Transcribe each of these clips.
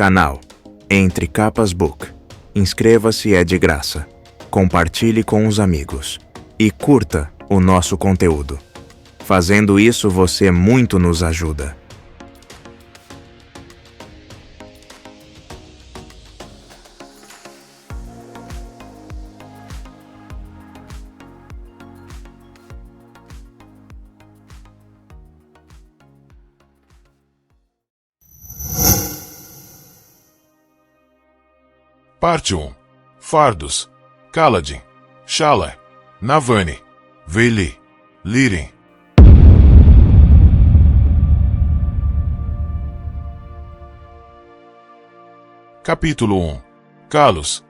Canal Entre Capas Book. Inscreva-se, é de graça. Compartilhe com os amigos. E curta o nosso conteúdo. Fazendo isso, você muito nos ajuda. Parte 1. Fardos. Kaladin. Shala. Navani. Veli. Lirin. Capítulo 1. Kalos.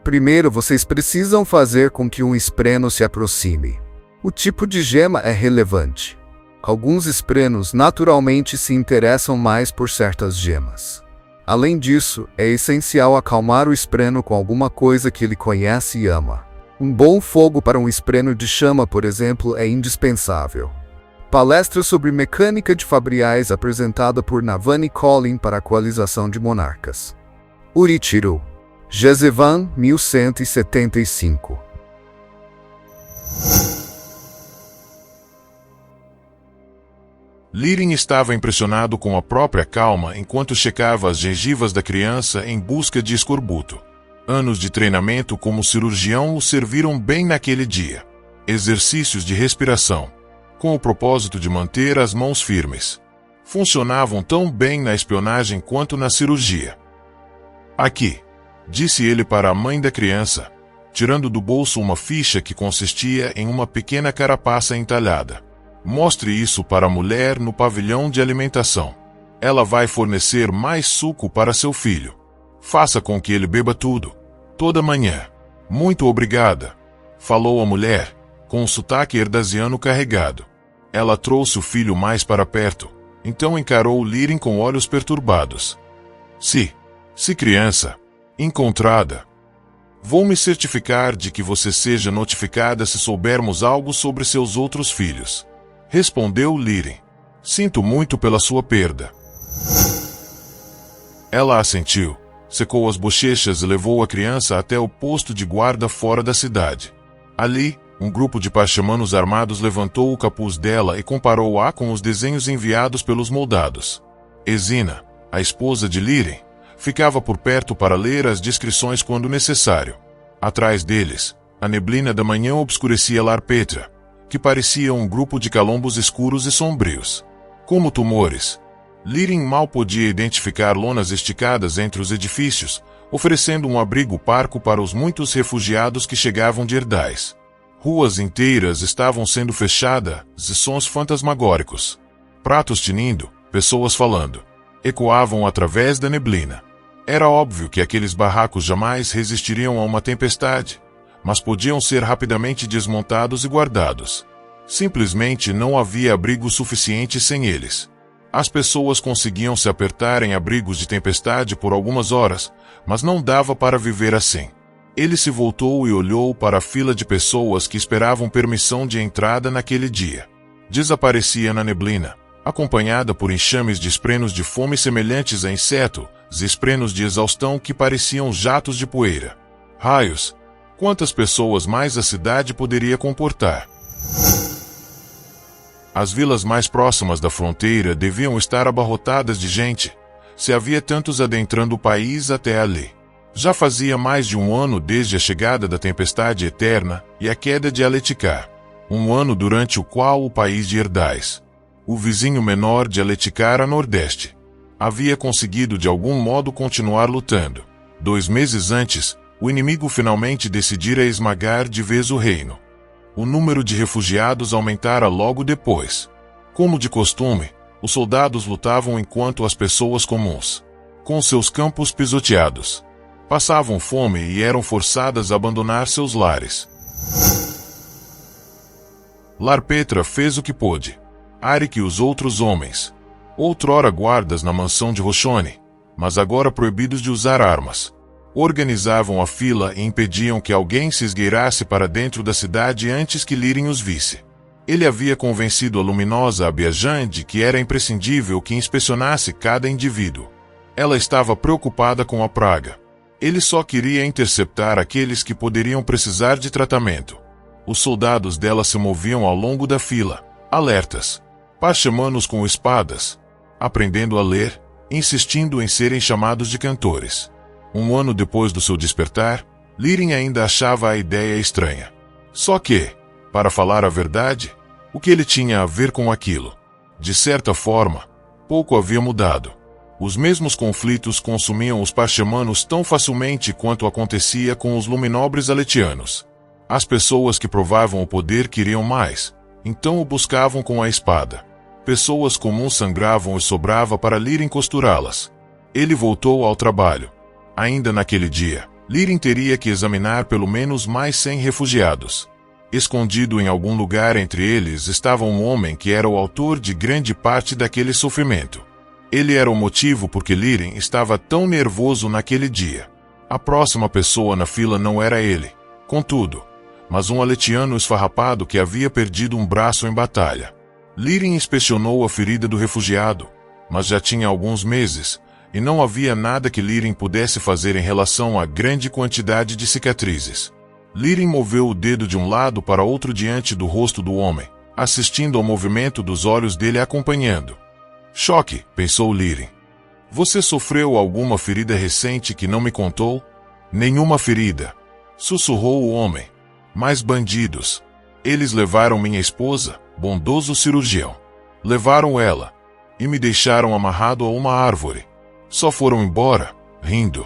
Primeiro, vocês precisam fazer com que um espreno se aproxime. O tipo de gema é relevante. Alguns esprenos naturalmente se interessam mais por certas gemas. Além disso, é essencial acalmar o espreno com alguma coisa que ele conhece e ama. Um bom fogo para um espreno de chama, por exemplo, é indispensável. Palestra sobre mecânica de fabriais apresentada por Navani Collin para a Coalização de Monarcas. Urichiru. Jezevan, 1175. Lirin estava impressionado com a própria calma enquanto checava as gengivas da criança em busca de escorbuto. Anos de treinamento como cirurgião o serviram bem naquele dia. Exercícios de respiração, com o propósito de manter as mãos firmes, funcionavam tão bem na espionagem quanto na cirurgia. Aqui, disse ele para a mãe da criança, tirando do bolso uma ficha que consistia em uma pequena carapaça entalhada. Mostre isso para a mulher no pavilhão de alimentação. Ela vai fornecer mais suco para seu filho. Faça com que ele beba tudo, toda manhã. Muito obrigada, falou a mulher, com um sotaque herdasiano carregado. Ela trouxe o filho mais para perto, então encarou Lirin com olhos perturbados. Se criança, encontrada. Vou me certificar de que você seja notificada se soubermos algo sobre seus outros filhos. Respondeu Lirin. Sinto muito pela sua perda. Ela assentiu, secou as bochechas e levou a criança até o posto de guarda fora da cidade. Ali, um grupo de parchamanos armados levantou o capuz dela e comparou-a com os desenhos enviados pelos moldados. Ezina, a esposa de Lirin, ficava por perto para ler as descrições quando necessário. Atrás deles, a neblina da manhã obscurecia Larpetra, que parecia um grupo de calombos escuros e sombrios. Como tumores, Lirin mal podia identificar lonas esticadas entre os edifícios, oferecendo um abrigo parco para os muitos refugiados que chegavam de Erdais. Ruas inteiras estavam sendo fechadas e sons fantasmagóricos. Pratos tinindo, pessoas falando, ecoavam através da neblina. Era óbvio que aqueles barracos jamais resistiriam a uma tempestade, mas podiam ser rapidamente desmontados e guardados. Simplesmente não havia abrigo suficiente sem eles. As pessoas conseguiam se apertar em abrigos de tempestade por algumas horas, mas não dava para viver assim. Ele se voltou e olhou para a fila de pessoas que esperavam permissão de entrada naquele dia. Desaparecia na neblina, acompanhada por enxames de esprenos de fome semelhantes a insetos e esprenos de exaustão que pareciam jatos de poeira. Raios! Quantas pessoas mais a cidade poderia comportar? As vilas mais próximas da fronteira deviam estar abarrotadas de gente, se havia tantos adentrando o país até ali. Já fazia mais de um ano desde a chegada da tempestade eterna e a queda de Aletikar. Um ano durante o qual o país de Erdais, o vizinho menor de Aletikar a nordeste, havia conseguido de algum modo continuar lutando. 2 meses antes, o inimigo finalmente decidira esmagar de vez o reino. O número de refugiados aumentara logo depois. Como de costume, os soldados lutavam enquanto as pessoas comuns, com seus campos pisoteados, passavam fome e eram forçadas a abandonar seus lares. Larpetra fez o que pôde. Arik e os outros homens, outrora guardas na mansão de Roshoni, mas agora proibidos de usar armas, organizavam a fila e impediam que alguém se esgueirasse para dentro da cidade antes que Lirin os visse. Ele havia convencido a luminosa Abiajan de que era imprescindível que inspecionasse cada indivíduo. Ela estava preocupada com a praga. Ele só queria interceptar aqueles que poderiam precisar de tratamento. Os soldados dela se moviam ao longo da fila, alertas, parchamanos com espadas, aprendendo a ler, insistindo em serem chamados de cantores. Um ano depois do seu despertar, Lirin ainda achava a ideia estranha. Só que, para falar a verdade, o que ele tinha a ver com aquilo? De certa forma, pouco havia mudado. Os mesmos conflitos consumiam os parchamanos tão facilmente quanto acontecia com os luminobres aletianos. As pessoas que provavam o poder queriam mais, então o buscavam com a espada. Pessoas comuns sangravam e sobrava para Lirin costurá-las. Ele voltou ao trabalho. Ainda naquele dia, Lirin teria que examinar pelo menos mais 100 refugiados. Escondido em algum lugar entre eles estava um homem que era o autor de grande parte daquele sofrimento. Ele era o motivo por que Lirin estava tão nervoso naquele dia. A próxima pessoa na fila não era ele, contudo, mas um aletiano esfarrapado que havia perdido um braço em batalha. Lirin inspecionou a ferida do refugiado, mas já tinha alguns meses, e não havia nada que Lirin pudesse fazer em relação à grande quantidade de cicatrizes. Lirin moveu o dedo de um lado para outro diante do rosto do homem, assistindo ao movimento dos olhos dele acompanhando. Choque, pensou Lirin. Você sofreu alguma ferida recente que não me contou? Nenhuma ferida, sussurrou o homem. Mas bandidos. Eles levaram minha esposa, bondoso cirurgião. Levaram ela e me deixaram amarrado a uma árvore. Só foram embora, rindo.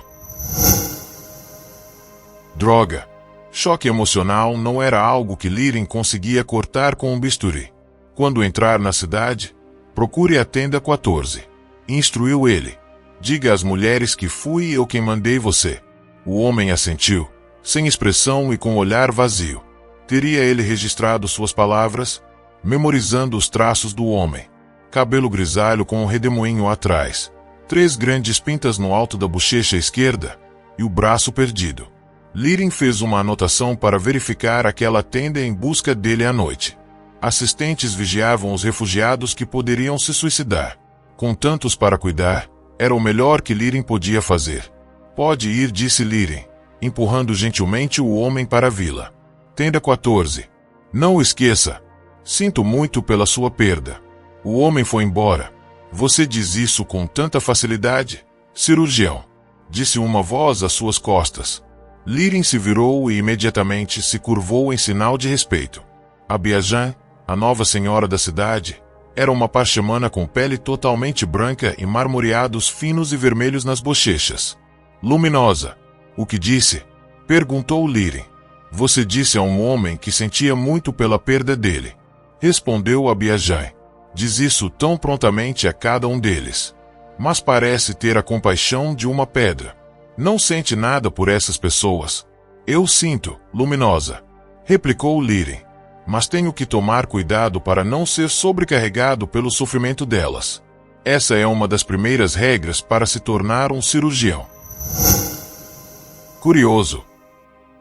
Droga. Choque emocional não era algo que Lirin conseguia cortar com um bisturi. Quando entrar na cidade, procure a tenda 14. Instruiu ele. Diga às mulheres que fui eu quem mandei você. O homem assentiu, sem expressão e com olhar vazio. Teria ele registrado suas palavras, memorizando os traços do homem. Cabelo grisalho com um redemoinho atrás, 3 grandes pintas no alto da bochecha esquerda e o braço perdido. Lirin fez uma anotação para verificar aquela tenda em busca dele à noite. Assistentes vigiavam os refugiados que poderiam se suicidar. Com tantos para cuidar, era o melhor que Lirin podia fazer. Pode ir, disse Lirin, empurrando gentilmente o homem para a vila. Tenda 14. Não o esqueça. Sinto muito pela sua perda. O homem foi embora. Você diz isso com tanta facilidade? Cirurgião, disse uma voz às suas costas. Lirin se virou e imediatamente se curvou em sinal de respeito. Abiajan, a nova senhora da cidade, era uma parchemana com pele totalmente branca e marmoreados finos e vermelhos nas bochechas. Luminosa. O que disse? Perguntou Lirin. Você disse a um homem que sentia muito pela perda dele. Respondeu Abiajan. Diz isso tão prontamente a cada um deles. Mas parece ter a compaixão de uma pedra. Não sente nada por essas pessoas. Eu sinto, Luminosa. Replicou Lirin. Mas tenho que tomar cuidado para não ser sobrecarregado pelo sofrimento delas. Essa é uma das primeiras regras para se tornar um cirurgião. Curioso.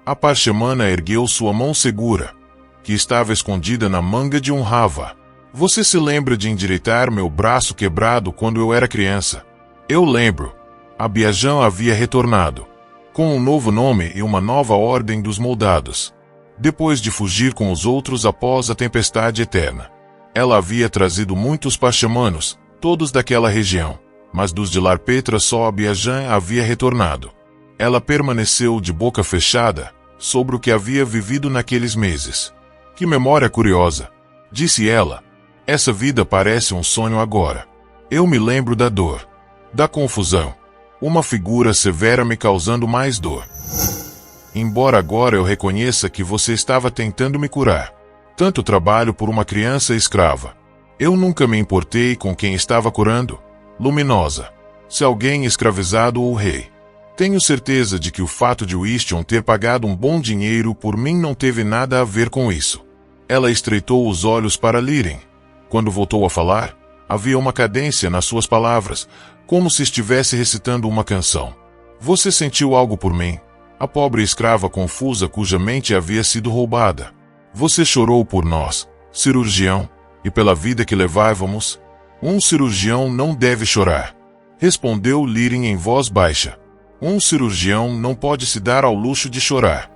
A parchemana ergueu sua mão segura, que estava escondida na manga de um rava. Você se lembra de endireitar meu braço quebrado quando eu era criança? Eu lembro. Abiajan havia retornado, com um novo nome e uma nova ordem dos moldados. Depois de fugir com os outros após a tempestade eterna. Ela havia trazido muitos parchemanos, todos daquela região, mas dos de Larpetra só Abiajan havia retornado. Ela permaneceu de boca fechada, sobre o que havia vivido naqueles meses. Que memória curiosa, disse ela. Essa vida parece um sonho agora. Eu me lembro da dor, da confusão. Uma figura severa me causando mais dor. Embora agora eu reconheça que você estava tentando me curar. Tanto trabalho por uma criança escrava. Eu nunca me importei com quem estava curando. Luminosa. Se alguém escravizado ou rei. Tenho certeza de que o fato de Wistion ter pagado um bom dinheiro por mim não teve nada a ver com isso. Ela estreitou os olhos para Lirin. Quando voltou a falar, havia uma cadência nas suas palavras, como se estivesse recitando uma canção. Você sentiu algo por mim, a pobre escrava confusa cuja mente havia sido roubada. Você chorou por nós, cirurgião, e pela vida que levávamos, um cirurgião não deve chorar. Respondeu Lirin em voz baixa. Um cirurgião não pode se dar ao luxo de chorar.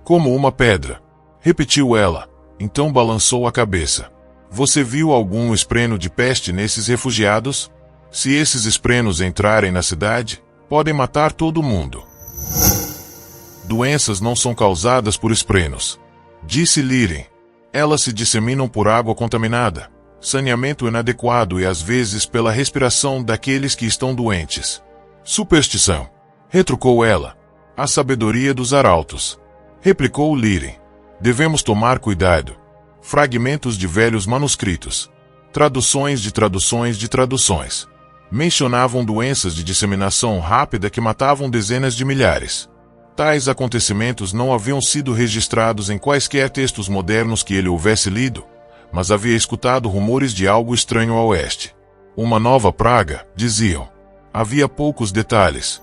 Como uma pedra, repetiu ela, então balançou a cabeça. Você viu algum espreno de peste nesses refugiados? Se esses esprenos entrarem na cidade, podem matar todo mundo. Doenças não são causadas por esprenos, disse Lirin. Elas se disseminam por água contaminada, saneamento inadequado e às vezes pela respiração daqueles que estão doentes. Superstição, retrucou ela. A sabedoria dos arautos, replicou Lirin. Devemos tomar cuidado. Fragmentos de velhos manuscritos, traduções de traduções de traduções, mencionavam doenças de disseminação rápida que matavam dezenas de milhares. Tais acontecimentos não haviam sido registrados em quaisquer textos modernos que ele houvesse lido, mas havia escutado rumores de algo estranho a oeste. Uma nova praga, diziam. Havia poucos detalhes.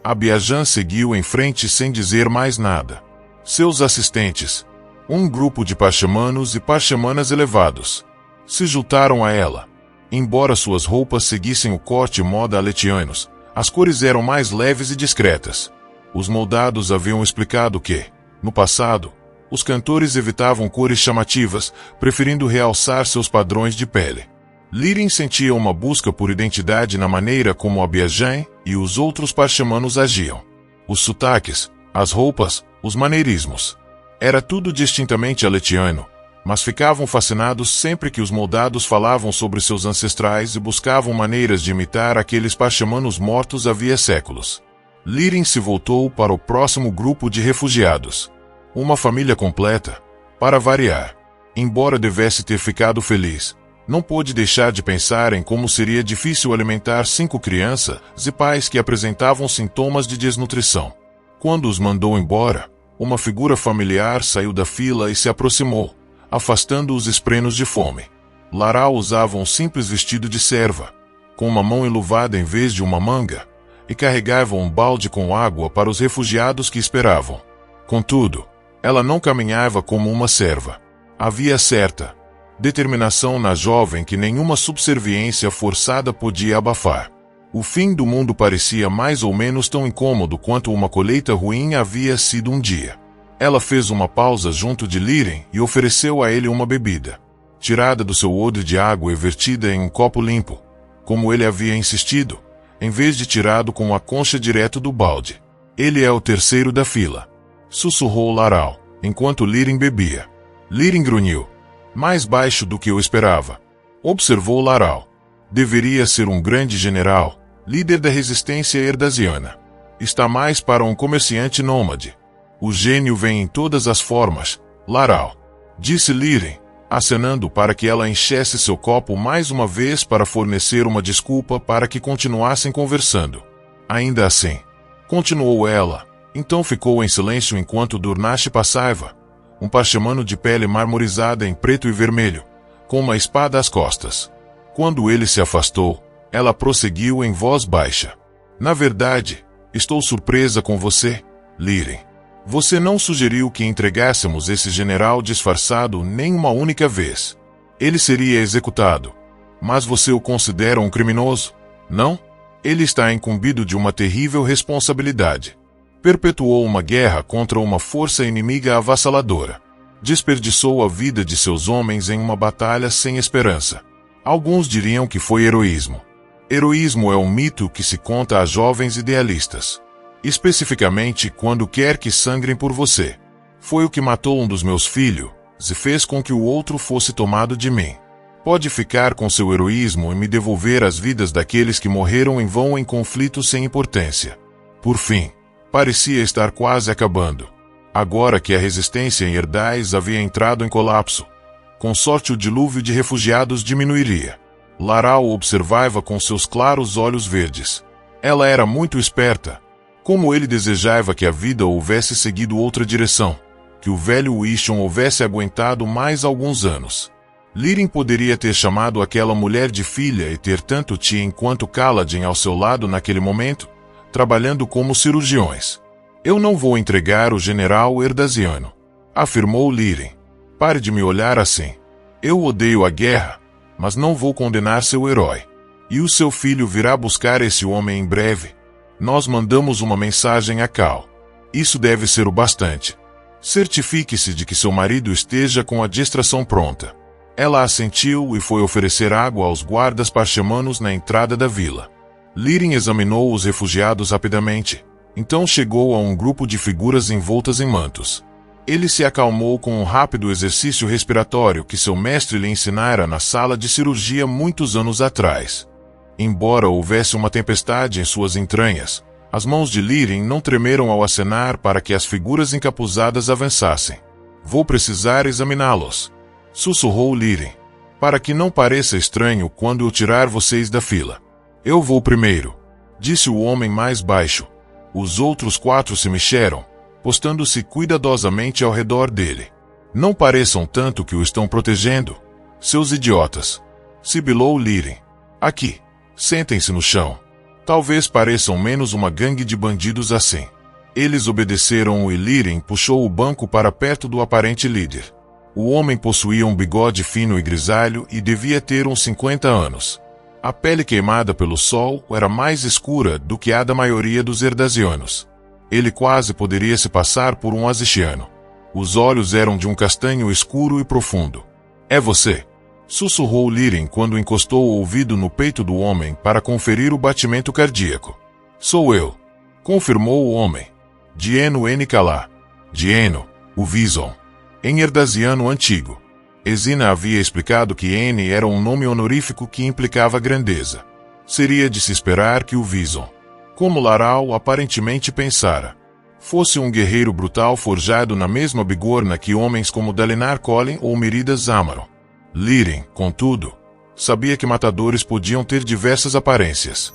Abiajan seguiu em frente sem dizer mais nada. Seus assistentes, um grupo de parchamanos e parchamanas elevados, se juntaram a ela. Embora suas roupas seguissem o corte e moda aletianos, as cores eram mais leves e discretas. Os moldados haviam explicado que, no passado, os cantores evitavam cores chamativas, preferindo realçar seus padrões de pele. Lirin sentia uma busca por identidade na maneira como Abiajan e os outros parchamanos agiam. Os sotaques, as roupas, os maneirismos. Era tudo distintamente aletiano, mas ficavam fascinados sempre que os moldados falavam sobre seus ancestrais e buscavam maneiras de imitar aqueles parchamanos mortos havia séculos. Lirin se voltou para o próximo grupo de refugiados. Uma família completa, para variar. Embora devesse ter ficado feliz, não pôde deixar de pensar em como seria difícil alimentar 5 crianças e pais que apresentavam sintomas de desnutrição. Quando os mandou embora, uma figura familiar saiu da fila e se aproximou, afastando os esprenos de fome. Laral usava um simples vestido de serva, com uma mão enluvada em vez de uma manga, e carregava um balde com água para os refugiados que esperavam. Contudo, ela não caminhava como uma serva. Havia certa determinação na jovem que nenhuma subserviência forçada podia abafar. O fim do mundo parecia mais ou menos tão incômodo quanto uma colheita ruim havia sido um dia. Ela fez uma pausa junto de Lirin e ofereceu a ele uma bebida, tirada do seu odre de água e vertida em um copo limpo, como ele havia insistido, em vez de tirado com a concha direto do balde. Ele é o terceiro da fila, sussurrou Laral, enquanto Lirin bebia. Lirin grunhiu. Mais baixo do que eu esperava. Observou Laral. Deveria ser um grande general, líder da resistência herdasiana. Está mais para um comerciante nômade. O gênio vem em todas as formas, Laral, disse Lirin, acenando para que ela enchesse seu copo mais uma vez para fornecer uma desculpa para que continuassem conversando. Ainda assim, continuou ela, então ficou em silêncio enquanto Durnash passava, um parchamano de pele marmorizada em preto e vermelho, com uma espada às costas. Quando ele se afastou, ela prosseguiu em voz baixa. Na verdade, estou surpresa com você, Lirin. Você não sugeriu que entregássemos esse general disfarçado nem uma única vez. Ele seria executado. Mas você o considera um criminoso? Não? Ele está incumbido de uma terrível responsabilidade. Perpetuou uma guerra contra uma força inimiga avassaladora. Desperdiçou a vida de seus homens em uma batalha sem esperança. Alguns diriam que foi heroísmo. Heroísmo é um mito que se conta a jovens idealistas. Especificamente quando quer que sangrem por você. Foi o que matou um dos meus filhos, e fez com que o outro fosse tomado de mim. Pode ficar com seu heroísmo e me devolver as vidas daqueles que morreram em vão em conflitos sem importância. Por fim, parecia estar quase acabando. Agora que a resistência em Erdais havia entrado em colapso, com sorte o dilúvio de refugiados diminuiria. Laral observava com seus claros olhos verdes. Ela era muito esperta. Como ele desejava que a vida houvesse seguido outra direção, que o velho Wishon houvesse aguentado mais alguns anos. Lirin poderia ter chamado aquela mulher de filha e ter tanto Tia quanto Kaladin ao seu lado naquele momento, trabalhando como cirurgiões. Eu não vou entregar o general Erdasiano, afirmou Liren. Pare de me olhar assim. Eu odeio a guerra, mas não vou condenar seu herói. E o seu filho virá buscar esse homem em breve. Nós mandamos uma mensagem a Cal. Isso deve ser o bastante. Certifique-se de que seu marido esteja com a distração pronta. Ela assentiu e foi oferecer água aos guardas parchemanos na entrada da vila. Liren examinou os refugiados rapidamente. Então chegou a um grupo de figuras envoltas em mantos. Ele se acalmou com um rápido exercício respiratório que seu mestre lhe ensinara na sala de cirurgia muitos anos atrás. Embora houvesse uma tempestade em suas entranhas, as mãos de Liren não tremeram ao acenar para que as figuras encapuzadas avançassem. Vou precisar examiná-los, sussurrou Liren, para que não pareça estranho quando eu tirar vocês da fila. Eu vou primeiro, disse o homem mais baixo. Os outros 4 se mexeram, postando-se cuidadosamente ao redor dele. Não pareçam tanto que o estão protegendo, seus idiotas, sibilou Liren. Aqui, sentem-se no chão. Talvez pareçam menos uma gangue de bandidos assim. Eles obedeceram e Liren puxou o banco para perto do aparente líder. O homem possuía um bigode fino e grisalho e devia ter uns 50 anos. A pele queimada pelo sol era mais escura do que a da maioria dos Erdasianos. Ele quase poderia se passar por um azichiano. Os olhos eram de um castanho escuro e profundo. É você, sussurrou Liren quando encostou o ouvido no peito do homem para conferir o batimento cardíaco. Sou eu, confirmou o homem. Dieno Enikala. Dieno, o Vison. Em Erdasiano antigo. Ezina havia explicado que N era um nome honorífico que implicava grandeza. Seria de se esperar que o Vison, como Laral aparentemente pensara, fosse um guerreiro brutal forjado na mesma bigorna que homens como Dalinar Collin ou Miridas Amaron. Liren, contudo, sabia que matadores podiam ter diversas aparências.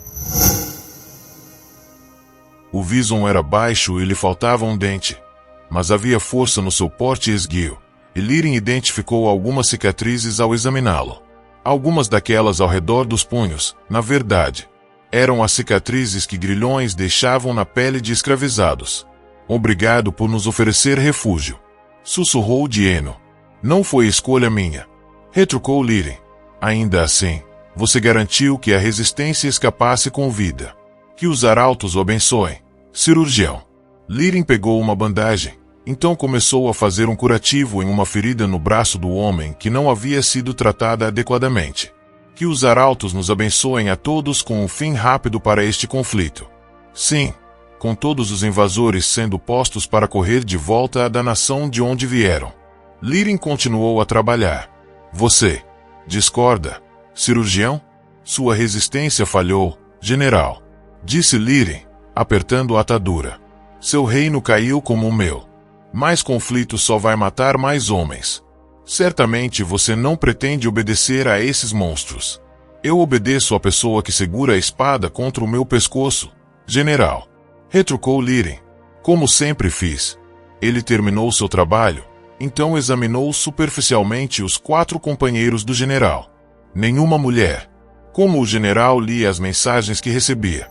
O Vison era baixo e lhe faltava um dente, mas havia força no seu porte esguio. E Liren identificou algumas cicatrizes ao examiná-lo. Algumas daquelas ao redor dos punhos, na verdade, eram as cicatrizes que grilhões deixavam na pele de escravizados. Obrigado por nos oferecer refúgio, sussurrou Dieno. Não foi escolha minha, retrucou Liren. Ainda assim, você garantiu que a resistência escapasse com vida. Que os arautos o abençoem, cirurgião. Liren pegou uma bandagem. Então começou a fazer um curativo em uma ferida no braço do homem que não havia sido tratada adequadamente. Que os arautos nos abençoem a todos com um fim rápido para este conflito. Sim, com todos os invasores sendo postos para correr de volta da nação de onde vieram. Liren continuou a trabalhar. Você discorda, cirurgião? Sua resistência falhou, general, disse Liren, apertando a atadura. Seu reino caiu como o meu. Mais conflito só vai matar mais homens. Certamente você não pretende obedecer a esses monstros. Eu obedeço à pessoa que segura a espada contra o meu pescoço, general, retrucou Liren. Como sempre fiz. Ele terminou seu trabalho, então examinou superficialmente os 4 companheiros do general. Nenhuma mulher. Como o general lia as mensagens que recebia.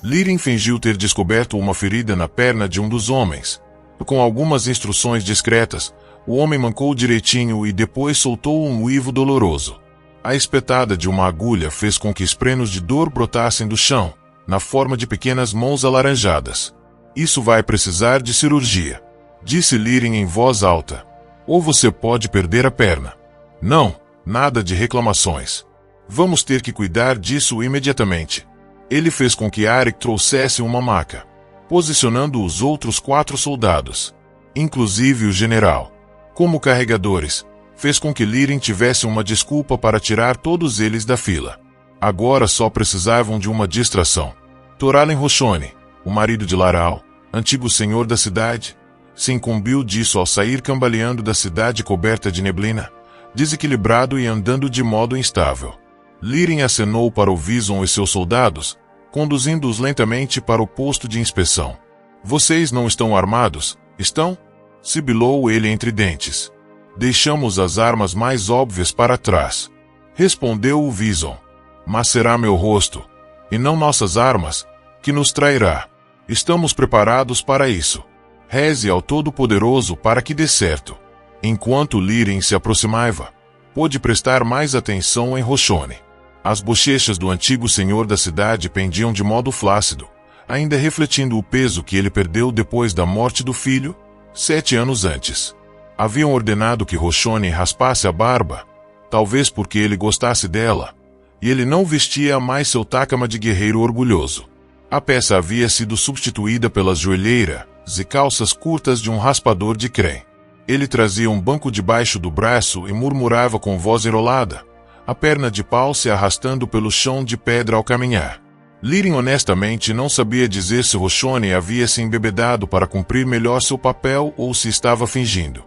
Liren fingiu ter descoberto uma ferida na perna de um dos homens. Com algumas instruções discretas, o homem mancou direitinho e depois soltou um uivo doloroso. A espetada de uma agulha fez com que esprenos de dor brotassem do chão, na forma de pequenas mãos alaranjadas. Isso vai precisar de cirurgia, disse Liren em voz alta. Ou você pode perder a perna. Não, nada de reclamações. Vamos ter que cuidar disso imediatamente. Ele fez com que Arik trouxesse uma maca, posicionando os outros 4 soldados, inclusive o general, como carregadores, fez com que Liren tivesse uma desculpa para tirar todos eles da fila. Agora só precisavam de uma distração. Toralen Roshone, o marido de Laral, antigo senhor da cidade, se incumbiu disso ao sair cambaleando da cidade coberta de neblina, desequilibrado e andando de modo instável. Liren acenou para o Vison e seus soldados, conduzindo-os lentamente para o posto de inspeção. Vocês não estão armados, estão? Sibilou ele entre dentes. Deixamos as armas mais óbvias para trás. Respondeu o Vison. Mas será meu rosto, e não nossas armas, que nos trairá. Estamos preparados para isso. Reze ao Todo-Poderoso para que dê certo. Enquanto Lirin se aproximava, pôde prestar mais atenção em Roshone. As bochechas do antigo senhor da cidade pendiam de modo flácido, ainda refletindo o peso que ele perdeu depois da morte do filho, 7 anos antes. Haviam ordenado que Roshone raspasse a barba, talvez porque ele gostasse dela, e ele não vestia mais seu takama de guerreiro orgulhoso. A peça havia sido substituída pelas joelheiras e calças curtas de um raspador de creme. Ele trazia um banco debaixo do braço e murmurava com voz enrolada, a perna de pau se arrastando pelo chão de pedra ao caminhar. Lirin honestamente não sabia dizer se Roshone havia se embebedado para cumprir melhor seu papel ou se estava fingindo.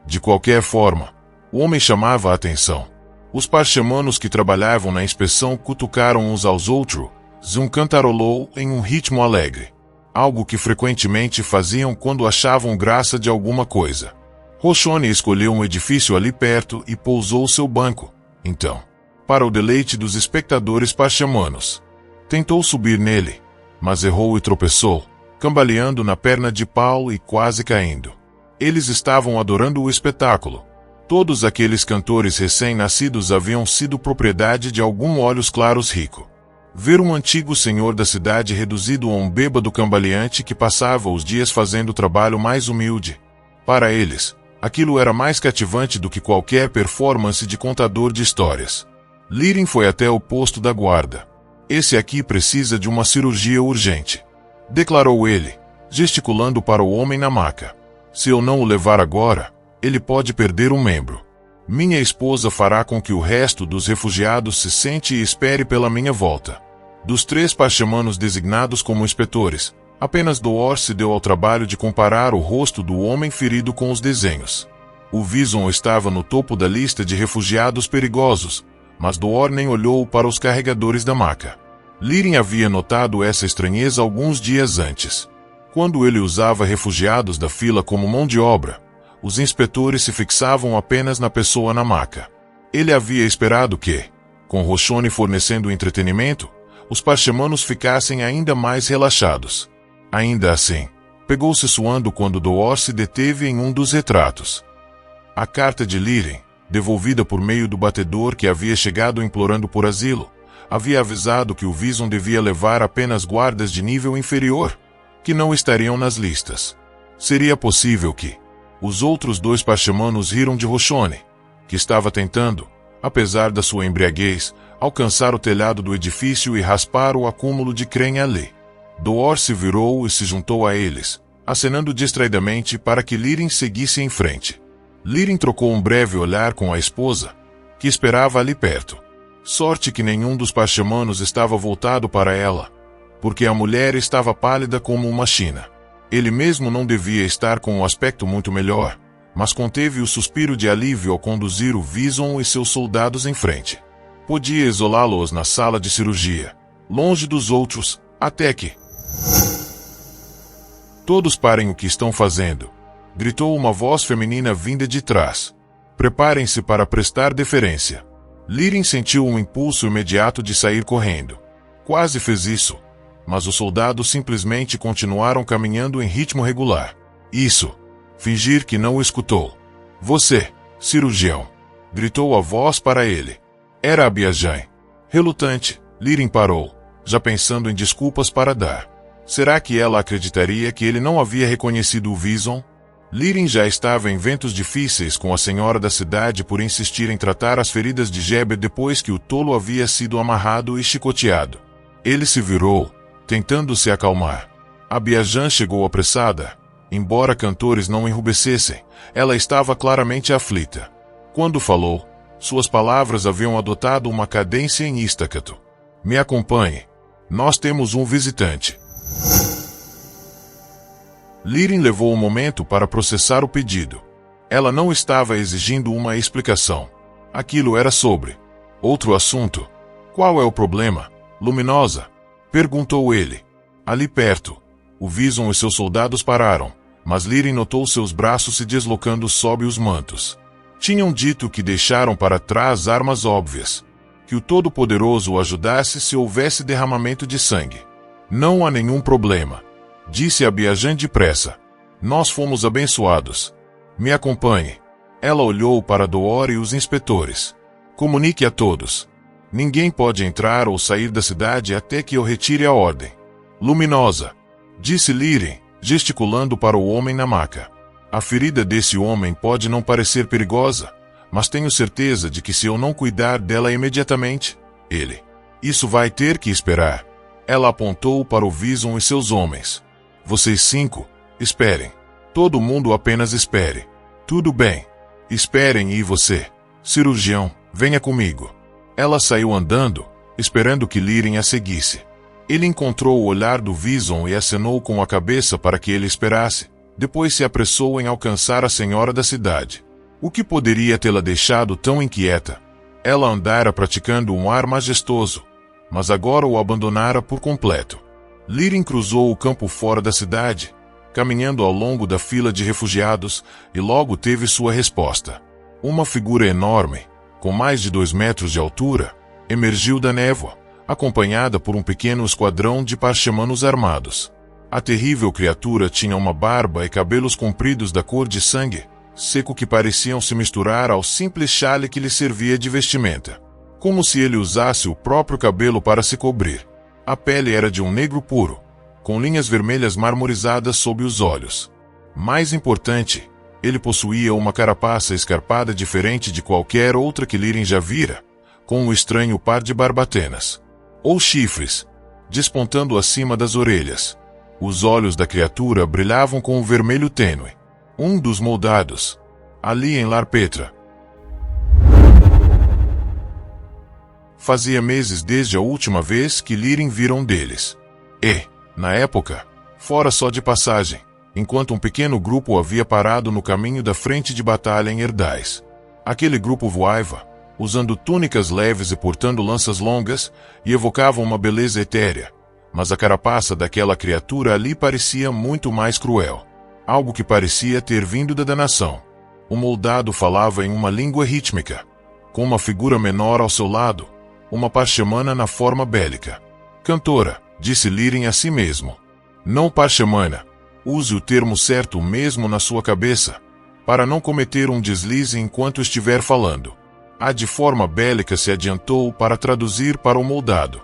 De qualquer forma, o homem chamava a atenção. Os parchemanos que trabalhavam na inspeção cutucaram uns aos outros, Zum cantarolou em um ritmo alegre, algo que frequentemente faziam quando achavam graça de alguma coisa. Roshone escolheu um edifício ali perto e pousou seu banco, então, para o deleite dos espectadores parchemanos. Tentou subir nele, mas errou e tropeçou, cambaleando na perna de pau e quase caindo. Eles estavam adorando o espetáculo. Todos aqueles cantores recém-nascidos haviam sido propriedade de algum olhos claros rico. Ver um antigo senhor da cidade reduzido a um bêbado cambaleante que passava os dias fazendo o trabalho mais humilde. Para eles, aquilo era mais cativante do que qualquer performance de contador de histórias. Lirin foi até o posto da guarda. Esse aqui precisa de uma cirurgia urgente, declarou ele, gesticulando para o homem na maca. Se eu não o levar agora, ele pode perder um membro. Minha esposa fará com que o resto dos refugiados se sente e espere pela minha volta. Dos 3 parchemanos designados como inspetores, apenas Door se deu ao trabalho de comparar o rosto do homem ferido com os desenhos. O Vison estava no topo da lista de refugiados perigosos, mas Door nem olhou para os carregadores da maca. Lirin havia notado essa estranheza alguns dias antes. Quando ele usava refugiados da fila como mão de obra, os inspetores se fixavam apenas na pessoa na maca. Ele havia esperado que, com Roshone fornecendo entretenimento, os parchemanos ficassem ainda mais relaxados. Ainda assim, pegou-se suando quando Door se deteve em um dos retratos. A carta de Lirin, devolvida por meio do batedor que havia chegado implorando por asilo, havia avisado que o Vison devia levar apenas guardas de nível inferior, que não estariam nas listas. Seria possível que os outros 2 parchemanos riram de Roshone, que estava tentando, apesar da sua embriaguez, alcançar o telhado do edifício e raspar o acúmulo de creme ali. Door se virou e se juntou a eles, acenando distraidamente para que Lirin seguisse em frente. Lirin trocou um breve olhar com a esposa, que esperava ali perto. Sorte que nenhum dos parchemanos estava voltado para ela, porque a mulher estava pálida como uma china. Ele mesmo não devia estar com um aspecto muito melhor, mas conteve o suspiro de alívio ao conduzir o Vison e seus soldados em frente. Podia isolá-los na sala de cirurgia, longe dos outros, até que... Todos parem o que estão fazendo, gritou uma voz feminina vinda de trás. Preparem-se para prestar deferência. Lirin sentiu um impulso imediato de sair correndo. Quase fez isso, mas os soldados simplesmente continuaram caminhando em ritmo regular. Isso. Fingir que não o escutou. Você, cirurgião, gritou a voz para ele. Era Abiajan. Relutante, Lirin parou, já pensando em desculpas para dar. Será que ela acreditaria que ele não havia reconhecido o Vison? Lirin já estava em ventos difíceis com a senhora da cidade por insistir em tratar as feridas de Geber depois que o tolo havia sido amarrado e chicoteado. Ele se virou, tentando se acalmar. Abiajan chegou apressada. Embora cantores não enrubescessem, ela estava claramente aflita. Quando falou, suas palavras haviam adotado uma cadência em staccato. Me acompanhe. Nós temos um visitante. Lirin levou um momento para processar o pedido. Ela não estava exigindo uma explicação. Aquilo era sobre outro assunto. Qual é o problema, Luminosa? Perguntou ele. Ali perto, o Vison e seus soldados pararam, mas Lirin notou seus braços se deslocando sob os mantos. Tinham dito que deixaram para trás armas óbvias. Que o Todo-Poderoso o ajudasse se houvesse derramamento de sangue. Não há nenhum problema. Disse Abiajan depressa. Nós fomos abençoados. Me acompanhe. Ela olhou para Door e os inspetores. Comunique a todos. Ninguém pode entrar ou sair da cidade até que eu retire a ordem. Luminosa, disse Liren, gesticulando para o homem na maca. A ferida desse homem pode não parecer perigosa, mas tenho certeza de que se eu não cuidar dela imediatamente, isso vai ter que esperar. Ela apontou para o Vison e seus homens. Vocês 5, esperem. Todo mundo apenas espere. Tudo bem. Esperem e você, cirurgião, venha comigo. Ela saiu andando, esperando que Liren a seguisse. Ele encontrou o olhar do Vison e acenou com a cabeça para que ele esperasse. Depois se apressou em alcançar a senhora da cidade. O que poderia tê-la deixado tão inquieta? Ela andara praticando um ar majestoso, mas agora o abandonara por completo. Liren cruzou o campo fora da cidade, caminhando ao longo da fila de refugiados, e logo teve sua resposta. Uma figura enorme, com mais de 2 metros de altura, emergiu da névoa, acompanhada por um pequeno esquadrão de parchemanos armados. A terrível criatura tinha uma barba e cabelos compridos da cor de sangue, seco que pareciam se misturar ao simples chale que lhe servia de vestimenta. Como se ele usasse o próprio cabelo para se cobrir. A pele era de um negro puro, com linhas vermelhas marmorizadas sob os olhos. Mais importante, ele possuía uma carapaça escarpada diferente de qualquer outra que Liren já vira, com um estranho par de barbatenas, ou chifres, despontando acima das orelhas. Os olhos da criatura brilhavam com um vermelho tênue. Um dos moldados, ali em Larpetra. Fazia meses desde a última vez que Liren vira um deles. E, na época, fora só de passagem, enquanto um pequeno grupo havia parado no caminho da frente de batalha em Erdais. Aquele grupo voava, usando túnicas leves e portando lanças longas, e evocavam uma beleza etérea, mas a carapaça daquela criatura ali parecia muito mais cruel. Algo que parecia ter vindo da danação. O moldado falava em uma língua rítmica, com uma figura menor ao seu lado, uma parchemana na forma bélica. Cantora, disse Liren a si mesmo. Não parchemana. Use o termo certo mesmo na sua cabeça, para não cometer um deslize enquanto estiver falando. A de forma bélica se adiantou para traduzir para o moldado.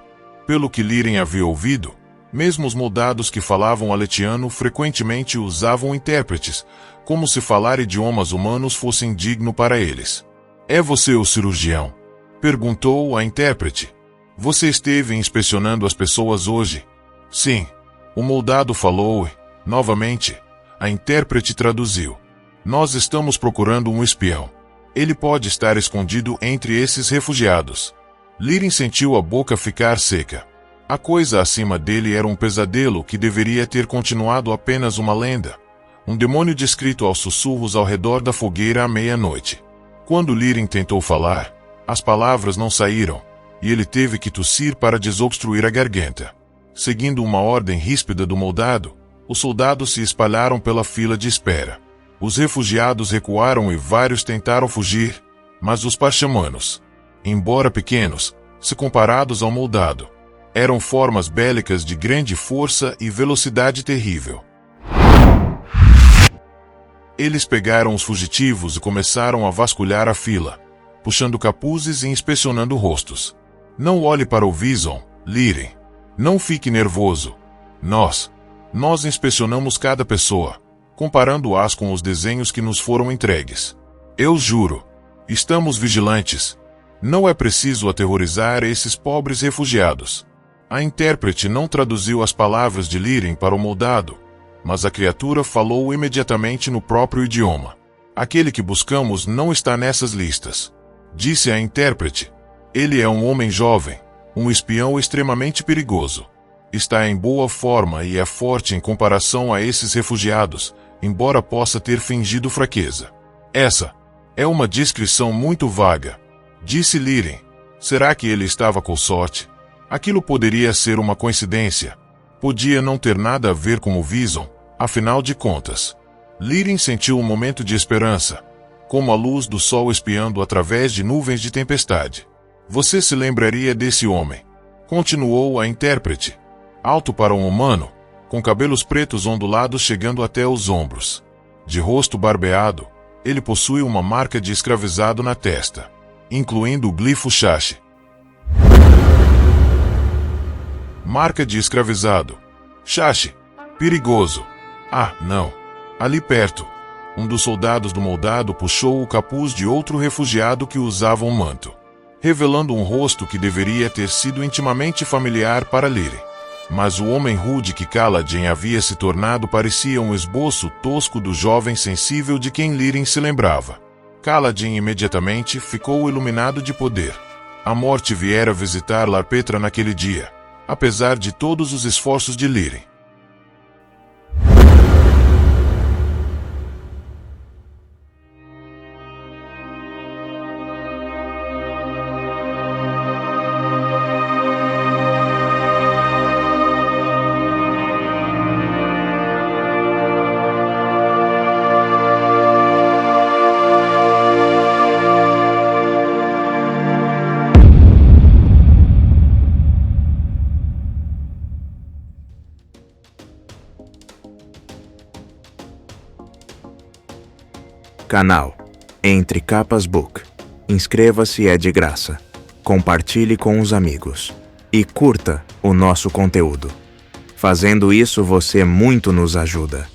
Pelo que Liren havia ouvido, mesmo os moldados que falavam aletiano frequentemente usavam intérpretes, como se falar idiomas humanos fosse indigno para eles. É você o cirurgião? Perguntou a intérprete. Você esteve inspecionando as pessoas hoje? Sim. O moldado falou e, novamente, a intérprete traduziu. Nós estamos procurando um espião. Ele pode estar escondido entre esses refugiados. Liren sentiu a boca ficar seca. A coisa acima dele era um pesadelo que deveria ter continuado apenas uma lenda. Um demônio descrito aos sussurros ao redor da fogueira à meia-noite. Quando Liren tentou falar, as palavras não saíram, e ele teve que tossir para desobstruir a garganta. Seguindo uma ordem ríspida do moldado, os soldados se espalharam pela fila de espera. Os refugiados recuaram e vários tentaram fugir, mas os parchemanos, embora pequenos, se comparados ao moldado, eram formas bélicas de grande força e velocidade terrível. Eles pegaram os fugitivos e começaram a vasculhar a fila, puxando capuzes e inspecionando rostos. Não olhe para o Vison, Liren. Não fique nervoso. Nós inspecionamos cada pessoa, comparando-as com os desenhos que nos foram entregues. Eu juro, estamos vigilantes. Não é preciso aterrorizar esses pobres refugiados. A intérprete não traduziu as palavras de Liren para o moldado, mas a criatura falou imediatamente no próprio idioma. Aquele que buscamos não está nessas listas, disse a intérprete. Ele é um homem jovem, um espião extremamente perigoso. Está em boa forma e é forte em comparação a esses refugiados, embora possa ter fingido fraqueza. Essa é uma descrição muito vaga, disse Liren. Será que ele estava com sorte? Aquilo poderia ser uma coincidência. Podia não ter nada a ver com o Vison, afinal de contas. Liren sentiu um momento de esperança, como a luz do sol espiando através de nuvens de tempestade. Você se lembraria desse homem, continuou a intérprete. Alto para um humano, com cabelos pretos ondulados chegando até os ombros. De rosto barbeado, ele possui uma marca de escravizado na testa, incluindo o glifo Shashi. Marca de escravizado. Shashi. Perigoso. Ah, não. Ali perto, um dos soldados do moldado puxou o capuz de outro refugiado que usava um manto, revelando um rosto que deveria ter sido intimamente familiar para Liren. Mas o homem rude que Kaladin havia se tornado parecia um esboço tosco do jovem sensível de quem Liren se lembrava. Kaladin imediatamente ficou iluminado de poder. A morte viera visitar Larpetra naquele dia, apesar de todos os esforços de Liren. Canal Entre Capas Book. Inscreva-se, é de graça. Compartilhe com os amigos. E curta o nosso conteúdo. Fazendo isso, você muito nos ajuda.